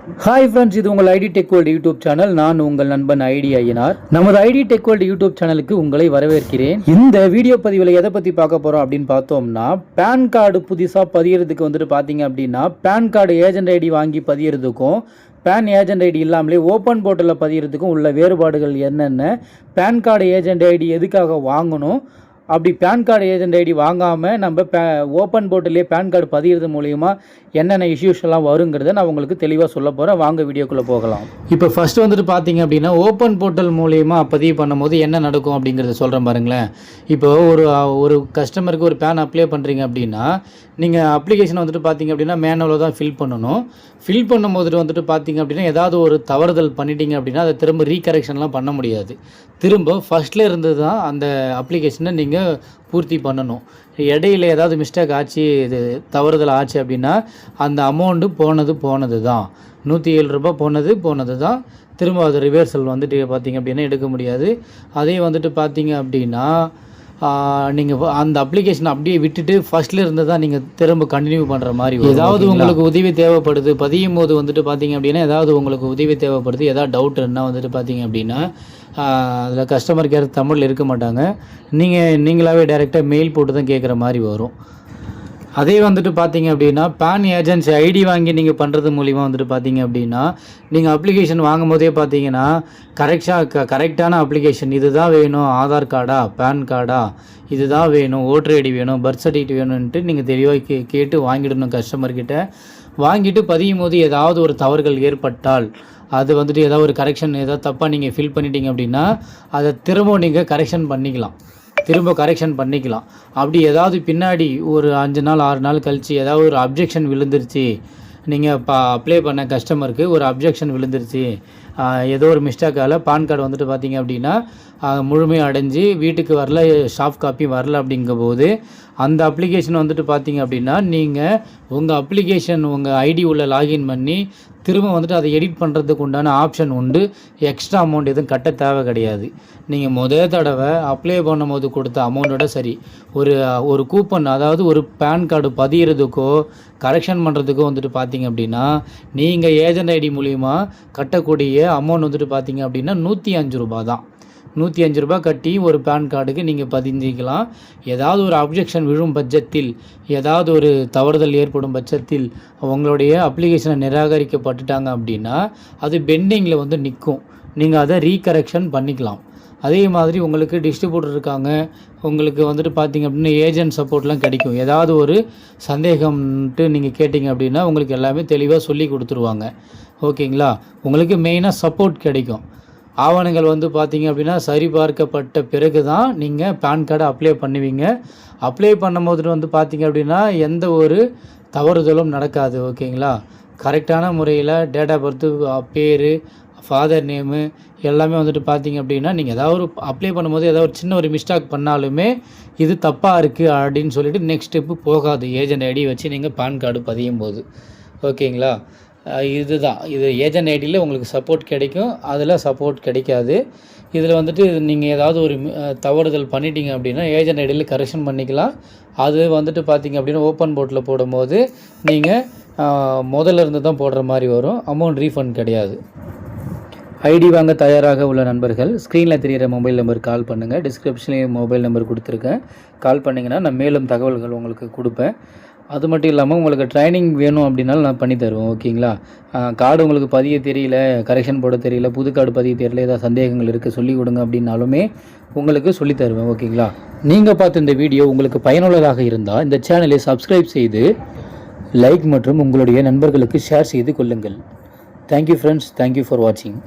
Hi friends, இது உங்கள் IT tech world YouTube channel. நான் உங்கள் நண்பன் ஐடி ஐயனார். நமது ஐடி டெக் வேர்ல்டு யூடியூப் சேனலுக்கு உங்களை வரவேற்கிறேன். இந்த வீடியோ பதிவில் எதை பற்றி பார்க்க போகிறோம் அப்படின்னு பார்த்தோம்னா, பேன் கார்டு புதுசாக பதியறதுக்கு பார்த்தீங்க அப்படின்னா, பேன் கார்டு ஏஜென்ட் ஐடி வாங்கி பதியறதுக்கும் பேன் ஏஜென்ட் ஐடி இல்லாமலே ஓப்பன் போர்ட்டலில் பதியறதுக்கும் உள்ள வேறுபாடுகள் என்னென்ன, பேன் கார்டு ஏஜென்ட் ஐடி எதுக்காக வாங்கணும், அப்படி பேன் கார்டு ஏஜென்ட் ஐடி வாங்காமல் நம்ம ஓப்பன் போர்ட்டலே பேன் கார்டு பதிகிறது மூலிமா என்னென்ன இஷ்யூஸ் எல்லாம் வருங்கிறத நான் உங்களுக்கு தெளிவாக சொல்ல போகிறேன். வாங்க வீடியோக்குள்ளே போகலாம். இப்போ ஃபஸ்ட்டு பார்த்தீங்க அப்படின்னா, ஓப்பன் போர்ட்டல் மூலிமா பதிவு பண்ணும்போது என்ன நடக்கும் அப்படிங்கிறத சொல்கிறேன் பாருங்களேன். இப்போ ஒரு கஸ்டமருக்கு ஒரு பேன் அப்ளை பண்ணுறீங்க அப்படின்னா, நீங்கள் அப்ளிகேஷன் பார்த்தீங்க அப்படின்னா மேனுவலாக தான் ஃபில் பண்ணணும். ஃபில் பண்ணும்போது பார்த்தீங்க அப்படின்னா, ஏதாவது ஒரு தவறுதல் பண்ணிட்டீங்க அப்படின்னா அதை திரும்ப ரீகரெக்ஷன்லாம் பண்ண முடியாது. திரும்ப ஃபஸ்ட்டில் இருந்து தான் அந்த அப்ளிகேஷனை நீங்கள் பூர்த்தி பண்ணணும். இடையில ஏதாவது மிஸ்டேக் ஆச்சு, இது தவறுதல் ஆச்சு அப்படின்னா அந்த அமௌண்ட்டு போனது தான், ₹107 போனது தான். திரும்ப அது ரிவர்சல் பார்த்தீங்க அப்படின்னா எடுக்க முடியாது. அதே பார்த்தீங்க அப்படின்னா நீங்கள் அந்த அப்ளிகேஷனை அப்படியே விட்டுட்டு ஃபஸ்ட்டில் இருந்து தான் நீங்கள் திரும்ப கண்டினியூ பண்ணுற மாதிரி. ஏதாவது உங்களுக்கு உதவி தேவைப்படுது பதியும் போது பார்த்தீங்க அப்படின்னா, ஏதாவது உங்களுக்கு உதவி தேவைப்படுது, ஏதாவது டவுட் என்ன பார்த்தீங்க அப்படின்னா, அதில் கஸ்டமர் கேர் தமிழில் இருக்க மாட்டாங்க. நீங்களாகவே டைரெக்டாக மெயில் போட்டு தான் கேட்குற மாதிரி வரும். அதே பார்த்தீங்க அப்படின்னா, பேன் ஏஜென்சி ஐடி வாங்கி நீங்கள் பண்ணுறது மூலிமா பார்த்தீங்க அப்படின்னா, நீங்கள் அப்ளிகேஷன் வாங்கும் போதே பார்த்தீங்கன்னா கரெக்டான அப்ளிகேஷன் இது தான் வேணும், ஆதார் கார்டா பேன் கார்டா இது தான் வேணும், ஓட்டர் ஐடி வேணும், பர்த் சர்டிஃபிகேட் வேணும்ன்ட்டு நீங்கள் தெளிவாக கேட்டு வாங்கிடணும். கஸ்டமர்கிட்ட வாங்கிட்டு பதியும் போது ஏதாவது ஒரு தவறுகள் ஏற்பட்டால் அது ஏதாவது ஒரு கரெக்ஷன், ஏதாவது தப்பாக நீங்கள் ஃபில் பண்ணிட்டீங்க அப்படின்னா அதை திரும்ப நீங்கள் கரெக்ஷன் பண்ணிக்கலாம். அப்படி ஏதாவது பின்னாடி ஒரு 5 நாள் 6 நாள் கழித்து ஏதாவது ஒரு அப்ஜெக்ஷன் விழுந்துருச்சு, நீங்கள் அப்ளை பண்ண கஸ்டமருக்கு ஒரு அப்ஜெக்ஷன் விழுந்துருச்சு, ஏதோ ஒரு மிஸ்டேக்கால் பான் கார்டு பார்த்தீங்க அப்படின்னா முழுமையாக அடைஞ்சு வீட்டுக்கு வரல, சாஃப்ட் காப்பி வரல அப்படிங்கும்போது அந்த அப்ளிகேஷன் பார்த்தீங்க அப்படின்னா, நீங்கள் உங்கள் அப்ளிகேஷன் உங்கள் ஐடி உள்ள லாகின் பண்ணி திரும்ப அதை எடிட் பண்ணுறதுக்கு உண்டான ஆப்ஷன் உண்டு. எக்ஸ்ட்ரா அமௌண்ட் எதுவும் கட்ட தேவை கிடையாது. நீங்கள் முதல் தடவை அப்ளை பண்ணும் போது கொடுத்த அமௌண்ட்டோட சரி ஒரு கூப்பன், அதாவது ஒரு பேன் கார்டு பதிகிறதுக்கோ கரெக்ஷன் பண்ணுறதுக்கோ பார்த்தீங்க அப்படின்னா, நீங்கள் ஏஜென்ட் ஐடி மூலிமா கட்டக்கூடிய அமௌண்ட் பார்த்தீங்க அப்படின்னா ₹105 தான். ₹105 கட்டி ஒரு பேன் கார்டுக்கு நீங்கள் பதிஞ்சிக்கலாம். ஏதாவது ஒரு அப்ஜெக்ஷன் விழும் பட்சத்தில், ஏதாவது ஒரு தவறுதல் ஏற்படும் பட்சத்தில் உங்களுடைய அப்ளிகேஷனை நிராகரிக்கப்பட்டுட்டாங்க அப்படின்னா அது பெண்டிங்கில் நிற்கும். நீங்கள் அதை ரீகரெக்ஷன் பண்ணிக்கலாம். அதே மாதிரி உங்களுக்கு டிஸ்ட்ரிபியூட்டர் இருக்காங்க, உங்களுக்கு பார்த்தீங்க அப்படின்னா ஏஜென்ட் சப்போர்ட்லாம் கிடைக்கும். ஏதாவது ஒரு சந்தேகம்ன்ட்டு நீங்கள் கேட்டிங்க அப்படின்னா உங்களுக்கு எல்லாமே தெளிவாக சொல்லி கொடுத்துருவாங்க. ஓகேங்களா? உங்களுக்கு மெயினாக சப்போர்ட் கிடைக்கும். ஆவணங்கள் பார்த்தீங்க அப்படின்னா சரிபார்க்கப்பட்ட பிறகு தான் நீங்கள் பேன் கார்டை அப்ளை பண்ணுவீங்க. அப்ளை பண்ணும்போது பார்த்தீங்க அப்படின்னா எந்த ஒரு தவறுதலும் நடக்காது. ஓகேங்களா? கரெக்டான முறையில் டேட் ஆஃப் பர்த்து, பேர், ஃபாதர் நேமு எல்லாமே பார்த்தீங்க அப்படின்னா, நீங்கள் ஏதாவது ஒரு அப்ளை பண்ணும்போது ஏதாவது ஒரு சின்ன ஒரு மிஸ்டேக் பண்ணாலுமே இது தப்பாக இருக்குது அப்படின்னு சொல்லிட்டு நெக்ஸ்ட் ஸ்டெப்பு போகாது. ஏஜென்ட் ஐடி வச்சு நீங்கள் பேன் கார்டு பதியும் போது. ஓகேங்களா? இது ஏஜென்ட் ஐடியில் உங்களுக்கு சப்போர்ட் கிடைக்கும், அதில் சப்போர்ட் கிடைக்காது. இதில் நீங்கள் ஏதாவது ஒரு தவறுதல் பண்ணிட்டீங்க அப்படின்னா ஏஜென்ட் ஐடியில் கரெக்ஷன் பண்ணிக்கலாம். அது பார்த்தீங்க அப்படின்னா ஓப்பன் போர்ட்டில் போடும்போது நீங்கள் முதல்ல இருந்து தான் போடுற மாதிரி வரும். அமௌண்ட் ரீஃபண்ட் கிடையாது. ஐடி வாங்க தயாராக உள்ள நண்பர்கள் ஸ்க்ரீனில் தெரிகிற மொபைல் நம்பர் கால் பண்ணுங்கள். டிஸ்கிரிப்ஷன்லேயும் மொபைல் நம்பர் கொடுத்துருக்கேன். கால் பண்ணிங்கன்னா நான் மேலும் தகவல்கள் உங்களுக்கு கொடுப்பேன். அது மட்டும் இல்லாமல் உங்களுக்கு ட்ரைனிங் வேணும் அப்படின்னாலும் நான் பண்ணி தருவேன். ஓகேங்களா? கார்டு உங்களுக்கு பதிய தெரியல, கரெக்ஷன் போட தெரியல, புது கார்டு பதிய தெரியல, ஏதாவது சந்தேகங்கள் இருக்குது சொல்லிக் கொடுங்க அப்படின்னாலுமே உங்களுக்கு சொல்லி தருவேன். ஓகேங்களா? நீங்கள் பார்த்த இந்த வீடியோ உங்களுக்கு பயனுள்ளதாக இருந்தால் இந்த சேனலை சப்ஸ்கிரைப் செய்து லைக் மற்றும் உங்களுடைய நண்பர்களுக்கு ஷேர் செய்து கொள்ளுங்கள். Thank you friends. தேங்க்யூ ஃபார் வாட்சிங்.